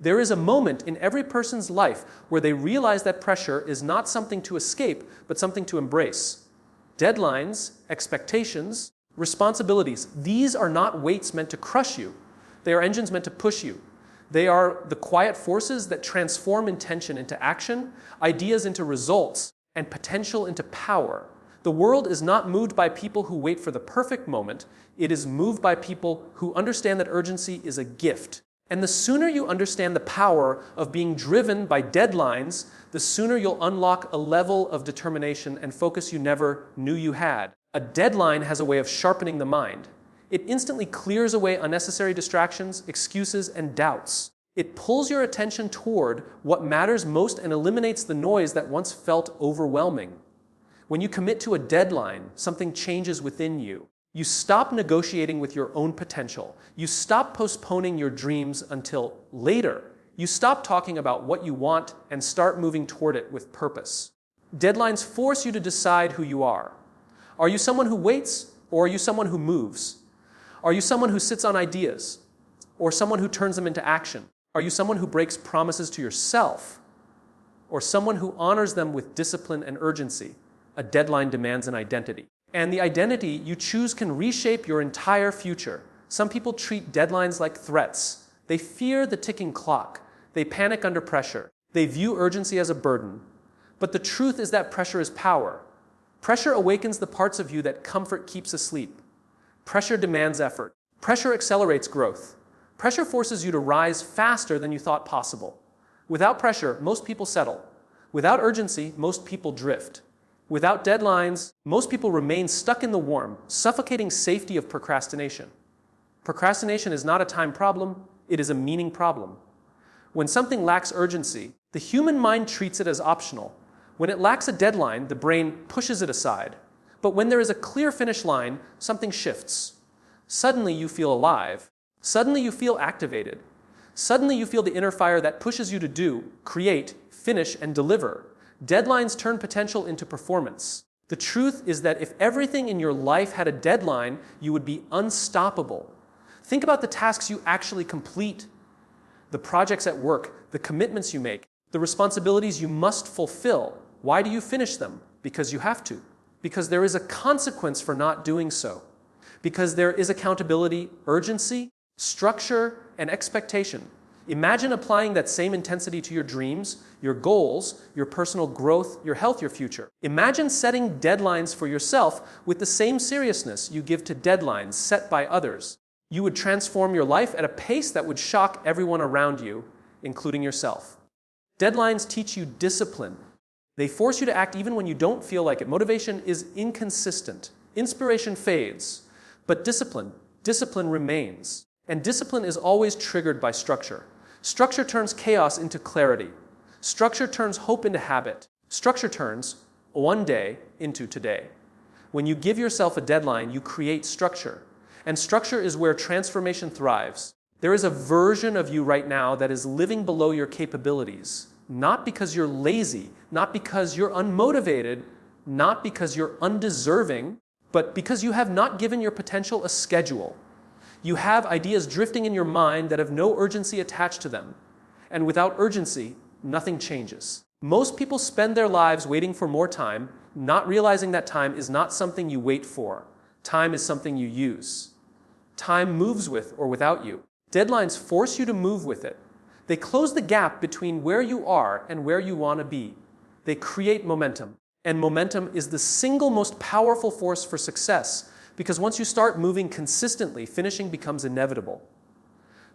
There is a moment in every person's life where they realize that pressure is not something to escape, but something to embrace. Deadlines, expectations, responsibilities, these are not weights meant to crush you. They are engines meant to push you. They are the quiet forces that transform intention into action, ideas into results, and potential into power. The world is not moved by people who wait for the perfect moment. It is moved by people who understand that urgency is a gift. And the sooner you understand the power of being driven by deadlines, the sooner you'll unlock a level of determination and focus you never knew you had. A deadline has a way of sharpening the mind. It instantly clears away unnecessary distractions, excuses, and doubts. It pulls your attention toward what matters most and eliminates the noise that once felt overwhelming. When you commit to a deadline, something changes within you. You stop negotiating with your own potential. You stop postponing your dreams until later. You stop talking about what you want and start moving toward it with purpose. Deadlines force you to decide who you are. Are you someone who waits, or are you someone who moves? Are you someone who sits on ideas, or someone who turns them into action? Are you someone who breaks promises to yourself, or someone who honors them with discipline and urgency? A deadline demands an identity. And the identity you choose can reshape your entire future. Some people treat deadlines like threats. They fear the ticking clock. They panic under pressure. They view urgency as a burden. But the truth is that pressure is power. Pressure awakens the parts of you that comfort keeps asleep. Pressure demands effort. Pressure accelerates growth. Pressure forces you to rise faster than you thought possible. Without pressure, most people settle. Without urgency, most people drift. Without deadlines, most people remain stuck in the warm, suffocating safety of procrastination. Procrastination is not a time problem, it is a meaning problem. When something lacks urgency, the human mind treats it as optional. When it lacks a deadline, the brain pushes it aside. But when there is a clear finish line, something shifts. Suddenly you feel alive. Suddenly you feel activated. Suddenly you feel the inner fire that pushes you to do, create, finish, and deliver. Deadlines turn potential into performance. The truth is that if everything in your life had a deadline, you would be unstoppable. Think about the tasks you actually complete, the projects at work, the commitments you make, the responsibilities you must fulfill. Why do you finish them? Because you have to. Because there is a consequence for not doing so. Because there is accountability, urgency, structure, and expectation. Imagine applying that same intensity to your dreams, your goals, your personal growth, your health, your future. Imagine setting deadlines for yourself with the same seriousness you give to deadlines set by others. You would transform your life at a pace that would shock everyone around you, including yourself. Deadlines teach you discipline. They force you to act even when you don't feel like it. Motivation is inconsistent. Inspiration fades. But discipline remains. And discipline is always triggered by structure. Structure turns chaos into clarity. Structure turns hope into habit. Structure turns one day into today. When you give yourself a deadline, you create structure. And structure is where transformation thrives. There is a version of you right now that is living below your capabilities, not because you're lazy, not because you're unmotivated, not because you're undeserving, but because you have not given your potential a schedule. You have ideas drifting in your mind that have no urgency attached to them. And without urgency, nothing changes. Most people spend their lives waiting for more time, not realizing that time is not something you wait for. Time is something you use. Time moves with or without you. Deadlines force you to move with it. They close the gap between where you are and where you want to be. They create momentum. And momentum is the single most powerful force for success, because once you start moving consistently, finishing becomes inevitable.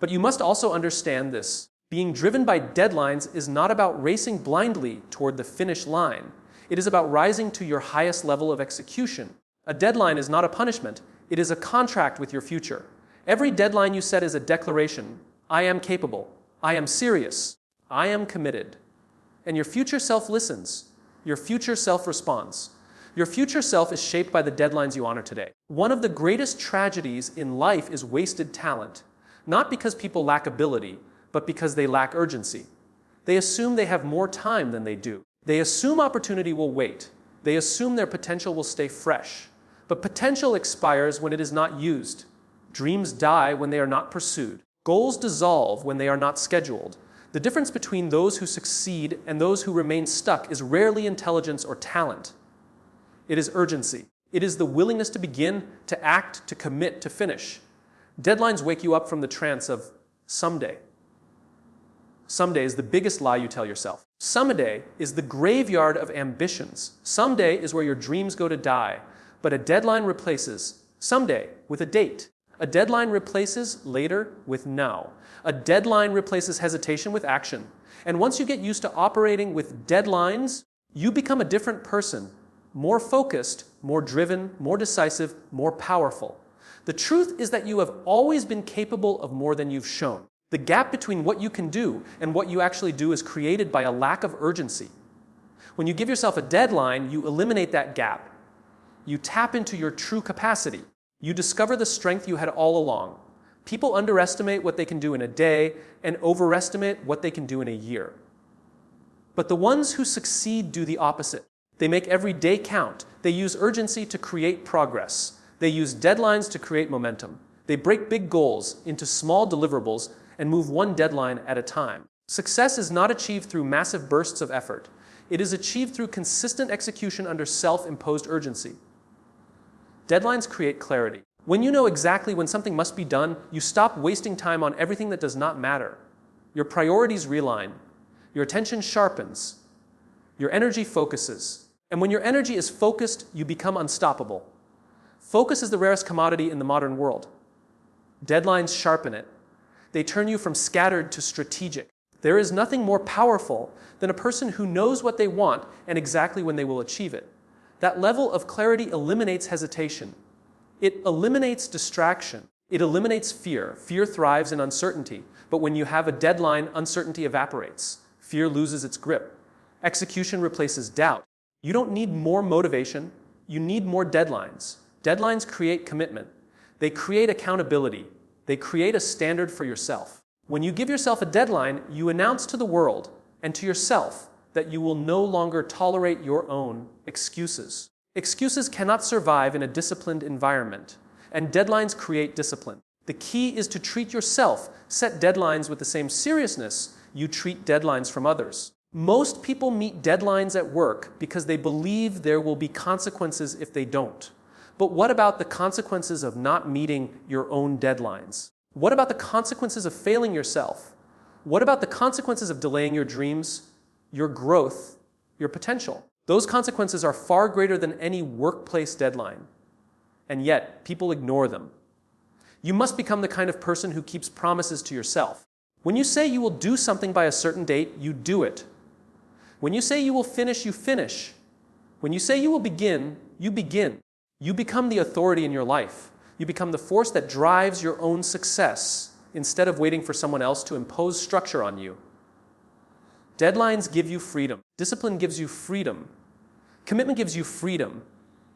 But you must also understand this. Being driven by deadlines is not about racing blindly toward the finish line. It is about rising to your highest level of execution. A deadline is not a punishment. It is a contract with your future. Every deadline you set is a declaration. I am capable. I am serious. I am committed. And your future self listens. Your future self responds. Your future self is shaped by the deadlines you honor today. One of the greatest tragedies in life is wasted talent. Not because people lack ability, but because they lack urgency. They assume they have more time than they do. They assume opportunity will wait. They assume their potential will stay fresh. But potential expires when it is not used. Dreams die when they are not pursued. Goals dissolve when they are not scheduled. The difference between those who succeed and those who remain stuck is rarely intelligence or talent. It is urgency. It is the willingness to begin, to act, to commit, to finish. Deadlines wake you up from the trance of someday. Someday is the biggest lie you tell yourself. Someday is the graveyard of ambitions. Someday is where your dreams go to die. But a deadline replaces someday with a date. A deadline replaces later with now. A deadline replaces hesitation with action. And once you get used to operating with deadlines, you become a different person, more focused, more driven, more decisive, more powerful. The truth is that you have always been capable of more than you've shown. The gap between what you can do and what you actually do is created by a lack of urgency. When you give yourself a deadline, you eliminate that gap. You tap into your true capacity. You discover the strength you had all along. People underestimate what they can do in a day and overestimate what they can do in a year. But the ones who succeed do the opposite. They make every day count. They use urgency to create progress. They use deadlines to create momentum. They break big goals into small deliverables and move one deadline at a time. Success is not achieved through massive bursts of effort. It is achieved through consistent execution under self-imposed urgency. Deadlines create clarity. When you know exactly when something must be done, you stop wasting time on everything that does not matter. Your priorities realign. Your attention sharpens. Your energy focuses. And when your energy is focused, you become unstoppable. Focus is the rarest commodity in the modern world. Deadlines sharpen it. They turn you from scattered to strategic. There is nothing more powerful than a person who knows what they want and exactly when they will achieve it. That level of clarity eliminates hesitation. It eliminates distraction. It eliminates fear. Fear thrives in uncertainty. But when you have a deadline, uncertainty evaporates. Fear loses its grip. Execution replaces doubt. You don't need more motivation. You need more deadlines. Deadlines create commitment. They create accountability. They create a standard for yourself. When you give yourself a deadline, you announce to the world and to yourself that you will no longer tolerate your own excuses. Excuses cannot survive in a disciplined environment, and deadlines create discipline. The key is to treat yourself, set deadlines with the same seriousness you treat deadlines from others. Most people meet deadlines at work because they believe there will be consequences if they don't. But what about the consequences of not meeting your own deadlines? What about the consequences of failing yourself? What about the consequences of delaying your dreams, your growth, your potential? Those consequences are far greater than any workplace deadline. And yet, people ignore them. You must become the kind of person who keeps promises to yourself. When you say you will do something by a certain date, you do it. When you say you will finish, you finish. When you say you will begin, you begin. You become the authority in your life. You become the force that drives your own success instead of waiting for someone else to impose structure on you. Deadlines give you freedom. Discipline gives you freedom. Commitment gives you freedom.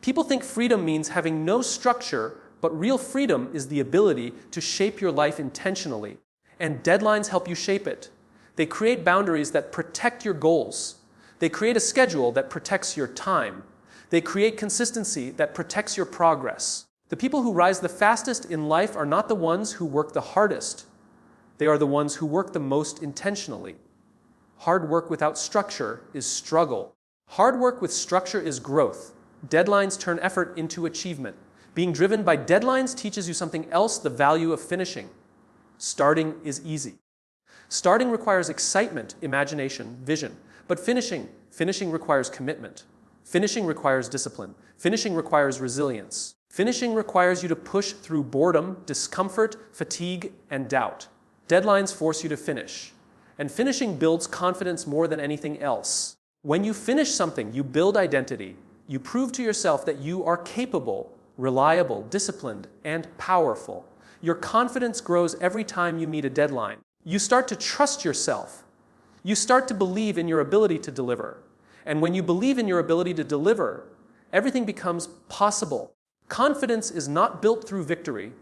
People think freedom means having no structure, but real freedom is the ability to shape your life intentionally. And deadlines help you shape it. They create boundaries that protect your goals. They create a schedule that protects your time. They create consistency that protects your progress. The people who rise the fastest in life are not the ones who work the hardest. They are the ones who work the most intentionally. Hard work without structure is struggle. Hard work with structure is growth. Deadlines turn effort into achievement. Being driven by deadlines teaches you something else, the value of finishing. Starting is easy. Starting requires excitement, imagination, vision. But finishing requires commitment. Finishing requires discipline. Finishing requires resilience. Finishing requires you to push through boredom, discomfort, fatigue, and doubt. Deadlines force you to finish. And finishing builds confidence more than anything else. When you finish something, you build identity. You prove to yourself that you are capable, reliable, disciplined, and powerful. Your confidence grows every time you meet a deadline. You start to trust yourself. You start to believe in your ability to deliver. And when you believe in your ability to deliver, everything becomes possible. Confidence is not built through victory.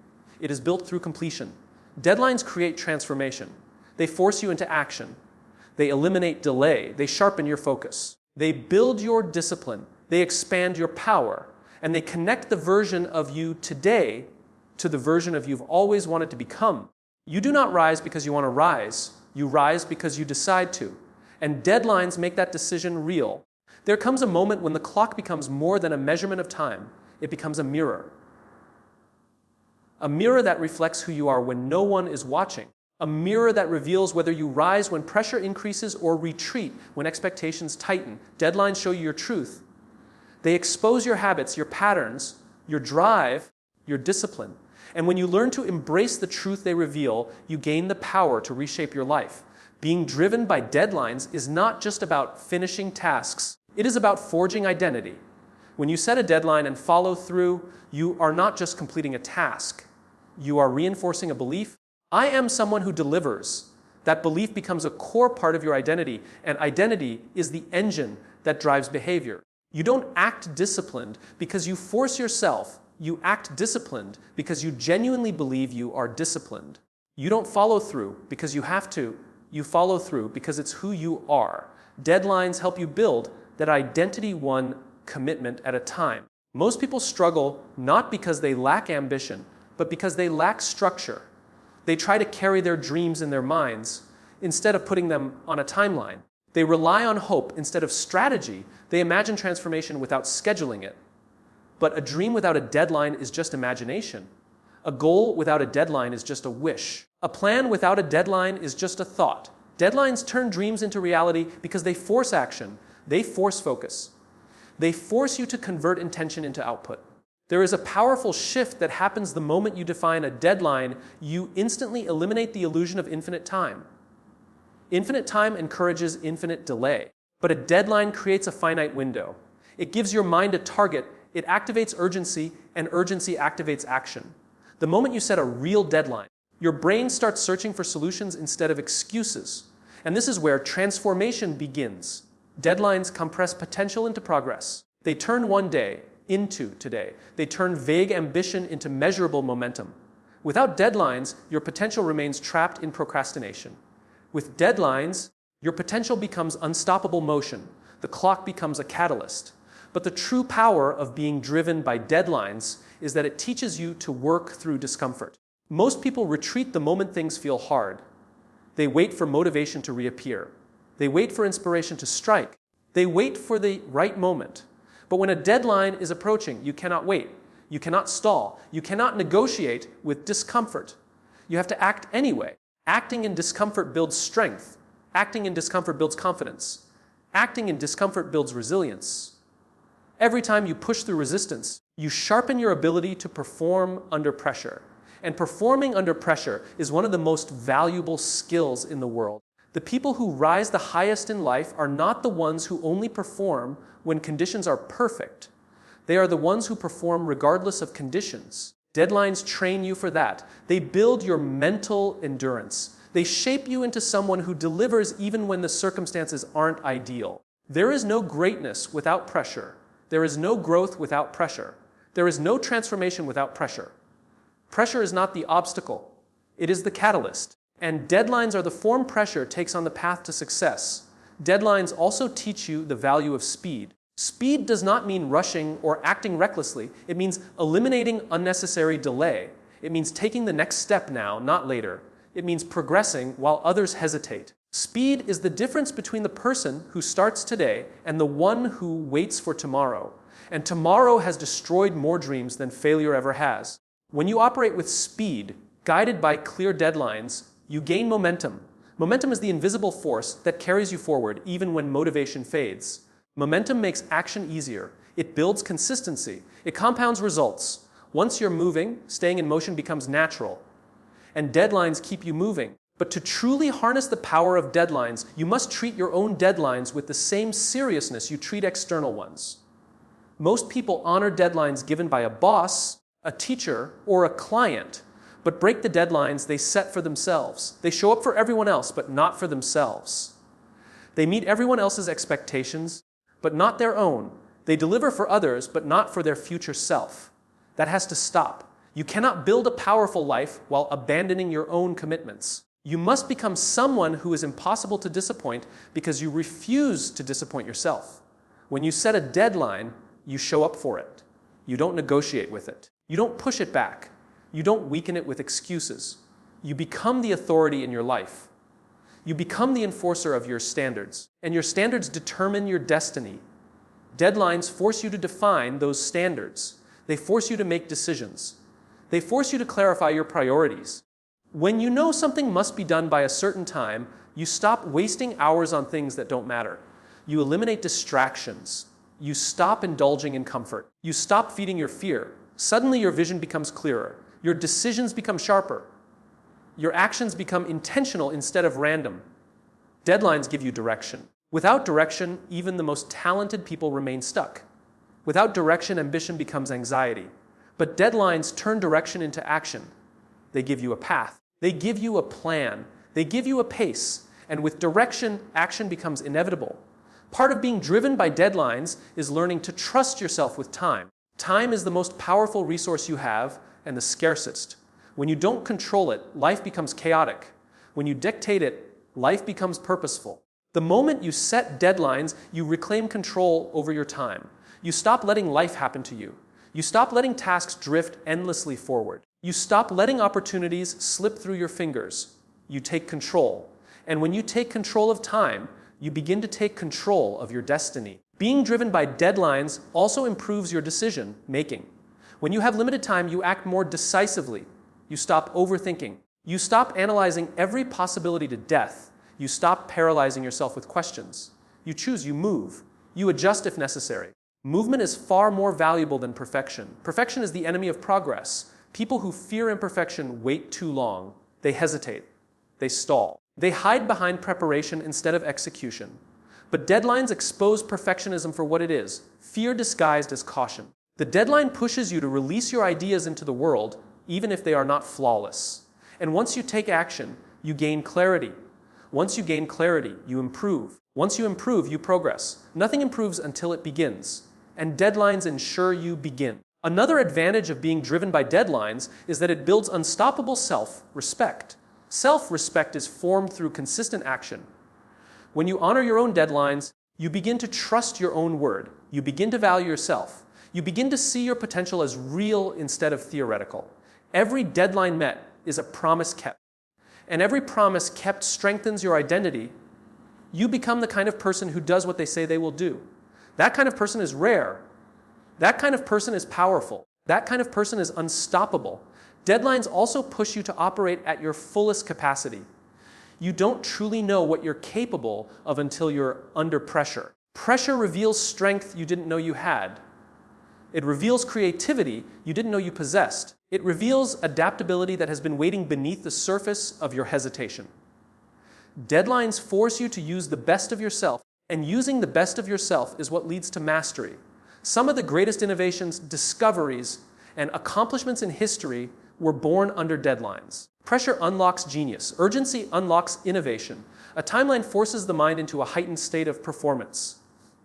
It is built through completion. Deadlines create transformation. They force you into action. They eliminate delay. They sharpen your focus. They build your discipline. They expand your power. And they connect the version of you today to the version of you've always wanted to become. You do not rise because you want to rise. You rise because you decide to. And deadlines make that decision real. There comes a moment when the clock becomes more than a measurement of time. It becomes a mirror. A mirror that reflects who you are when no one is watching. A mirror that reveals whether you rise when pressure increases or retreat when expectations tighten. Deadlines show you your truth. They expose your habits, your patterns, your drive, your discipline. And when you learn to embrace the truth they reveal, you gain the power to reshape your life. Being driven by deadlines is not just about finishing tasks. It is about forging identity. When you set a deadline and follow through, you are not just completing a task. You are reinforcing a belief. I am someone who delivers. That belief becomes a core part of your identity, and identity is the engine that drives behavior. You don't act disciplined because you force yourself. You act disciplined because you genuinely believe you are disciplined. You don't follow through because you have to. You follow through because it's who you are. Deadlines help you build that identity one commitment at a time. Most people struggle not because they lack ambition, but because they lack structure. They try to carry their dreams in their minds instead of putting them on a timeline. They rely on hope instead of strategy. They imagine transformation without scheduling it. But a dream without a deadline is just imagination. A goal without a deadline is just a wish. A plan without a deadline is just a thought. Deadlines turn dreams into reality because they force action. They force focus. They force you to convert intention into output. There is a powerful shift that happens the moment you define a deadline. You instantly eliminate the illusion of infinite time. Infinite time encourages infinite delay. But a deadline creates a finite window. It gives your mind a target. It activates urgency, and urgency activates action. The moment you set a real deadline, your brain starts searching for solutions instead of excuses. And this is where transformation begins. Deadlines compress potential into progress. They turn one day into today. They turn vague ambition into measurable momentum. Without deadlines, your potential remains trapped in procrastination. With deadlines, your potential becomes unstoppable motion. The clock becomes a catalyst. But the true power of being driven by deadlines is that it teaches you to work through discomfort. Most people retreat the moment things feel hard. They wait for motivation to reappear. They wait for inspiration to strike. They wait for the right moment. But when a deadline is approaching, you cannot wait. You cannot stall. You cannot negotiate with discomfort. You have to act anyway. Acting in discomfort builds strength. Acting in discomfort builds confidence. Acting in discomfort builds resilience. Every time you push through resistance, you sharpen your ability to perform under pressure. And performing under pressure is one of the most valuable skills in the world. The people who rise the highest in life are not the ones who only perform when conditions are perfect. They are the ones who perform regardless of conditions. Deadlines train you for that. They build your mental endurance. They shape you into someone who delivers even when the circumstances aren't ideal. There is no greatness without pressure. There is no growth without pressure. There is no transformation without pressure. Pressure is not the obstacle. It is the catalyst. And deadlines are the form pressure takes on the path to success. Deadlines also teach you the value of speed. Speed does not mean rushing or acting recklessly. It means eliminating unnecessary delay. It means taking the next step now, not later. It means progressing while others hesitate. Speed is the difference between the person who starts today and the one who waits for tomorrow. And tomorrow has destroyed more dreams than failure ever has. When you operate with speed, guided by clear deadlines, you gain momentum. Momentum is the invisible force that carries you forward even when motivation fades. Momentum makes action easier. It builds consistency. It compounds results. Once you're moving, staying in motion becomes natural. And deadlines keep you moving. But to truly harness the power of deadlines, you must treat your own deadlines with the same seriousness you treat external ones. Most people honor deadlines given by a boss, a teacher, or a client, but break the deadlines they set for themselves. They show up for everyone else, but not for themselves. They meet everyone else's expectations, but not their own. They deliver for others, but not for their future self. That has to stop. You cannot build a powerful life while abandoning your own commitments. You must become someone who is impossible to disappoint because you refuse to disappoint yourself. When you set a deadline, you show up for it. You don't negotiate with it. You don't push it back. You don't weaken it with excuses. You become the authority in your life. You become the enforcer of your standards, and your standards determine your destiny. Deadlines force you to define those standards. They force you to make decisions. They force you to clarify your priorities. When you know something must be done by a certain time, you stop wasting hours on things that don't matter. You eliminate distractions. You stop indulging in comfort. You stop feeding your fear. Suddenly your vision becomes clearer. Your decisions become sharper. Your actions become intentional instead of random. Deadlines give you direction. Without direction, even the most talented people remain stuck. Without direction, ambition becomes anxiety. But deadlines turn direction into action. They give you a path. They give you a plan. They give you a pace. And with direction, action becomes inevitable. Part of being driven by deadlines is learning to trust yourself with time. Time is the most powerful resource you have and the scarcest. When you don't control it, life becomes chaotic. When you dictate it, life becomes purposeful. The moment you set deadlines, you reclaim control over your time. You stop letting life happen to you. You stop letting tasks drift endlessly forward. You stop letting opportunities slip through your fingers. You take control. And when you take control of time, you begin to take control of your destiny. Being driven by deadlines also improves your decision making. When you have limited time, you act more decisively. You stop overthinking. You stop analyzing every possibility to death. You stop paralyzing yourself with questions. You choose, you move. You adjust if necessary. Movement is far more valuable than perfection. Perfection is the enemy of progress. People who fear imperfection wait too long. They hesitate. They stall. They hide behind preparation instead of execution. But deadlines expose perfectionism for what it is, fear disguised as caution. The deadline pushes you to release your ideas into the world, even if they are not flawless. And once you take action, you gain clarity. Once you gain clarity, you improve. Once you improve, you progress. Nothing improves until it begins. And deadlines ensure you begin. Another advantage of being driven by deadlines is that it builds unstoppable self-respect. Self-respect is formed through consistent action. When you honor your own deadlines, you begin to trust your own word. You begin to value yourself. You begin to see your potential as real instead of theoretical. Every deadline met is a promise kept. And every promise kept strengthens your identity. You become the kind of person who does what they say they will do. That kind of person is rare. That kind of person is powerful. That kind of person is unstoppable. Deadlines also push you to operate at your fullest capacity. You don't truly know what you're capable of until you're under pressure. Pressure reveals strength you didn't know you had. It reveals creativity you didn't know you possessed. It reveals adaptability that has been waiting beneath the surface of your hesitation. Deadlines force you to use the best of yourself, and using the best of yourself is what leads to mastery. Some of the greatest innovations, discoveries, and accomplishments in history were born under deadlines. Pressure unlocks genius. Urgency unlocks innovation. A timeline forces the mind into a heightened state of performance.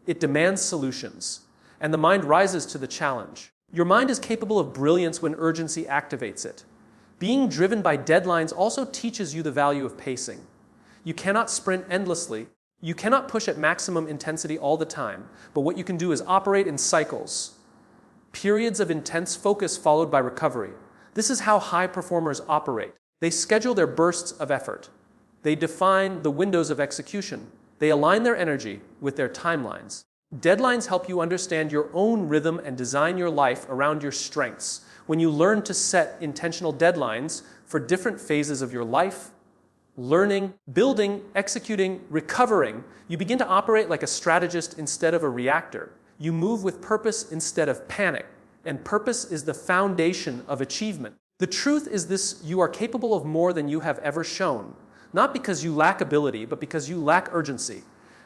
It demands solutions, and the mind rises to the challenge. Your mind is capable of brilliance when urgency activates it. Being driven by deadlines also teaches you the value of pacing. You cannot sprint endlessly. You cannot push at maximum intensity all the time, but what you can do is operate in cycles. Periods of intense focus followed by recovery. This is how high performers operate. They schedule their bursts of effort. They define the windows of execution. They align their energy with their timelines. Deadlines help you understand your own rhythm and design your life around your strengths. When you learn to set intentional deadlines for different phases of your life, learning, building, executing, recovering, you begin to operate like a strategist instead of a reactor. You move with purpose instead of panic, and purpose is the foundation of achievement. The truth is this: you are capable of more than you have ever shown, not because you lack ability, but because you lack urgency.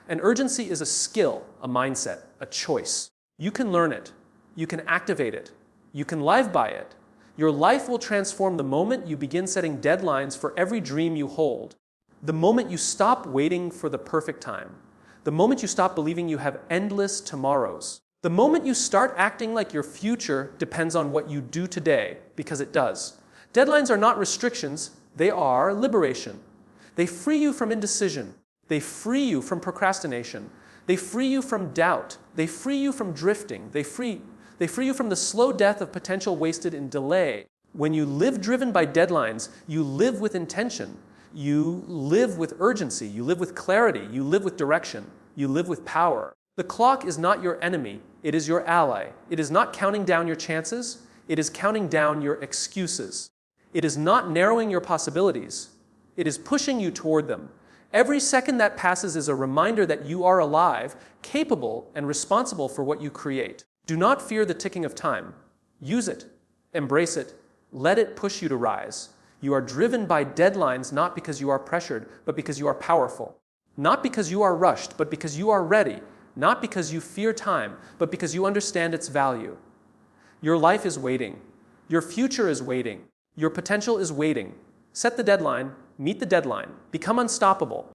And urgency is a skill, a mindset, a choice. You can learn it. You can activate it. You can live by it. Your life will transform the moment you begin setting deadlines for every dream you hold. The moment you stop waiting for the perfect time. The moment you stop believing you have endless tomorrows. The moment you start acting like your future depends on what you do today, because it does. Deadlines are not restrictions, they are liberation. They free you from indecision. They free you from procrastination. They free you from doubt. They free you from drifting. They free you from the slow death of potential wasted in delay. When you live driven by deadlines, you live with intention. You live with urgency, you live with clarity, you live with direction, you live with power. The clock is not your enemy, it is your ally. It is not counting down your chances, it is counting down your excuses. It is not narrowing your possibilities, it is pushing you toward them. Every second that passes is a reminder that you are alive, capable, and responsible for what you create. Do not fear the ticking of time. Use it, embrace it, let it push you to rise. You are driven by deadlines not because you are pressured, but because you are powerful. Not because you are rushed, but because you are ready. Not because you fear time, but because you understand its value. Your life is waiting. Your future is waiting. Your potential is waiting. Set the deadline, meet the deadline, become unstoppable.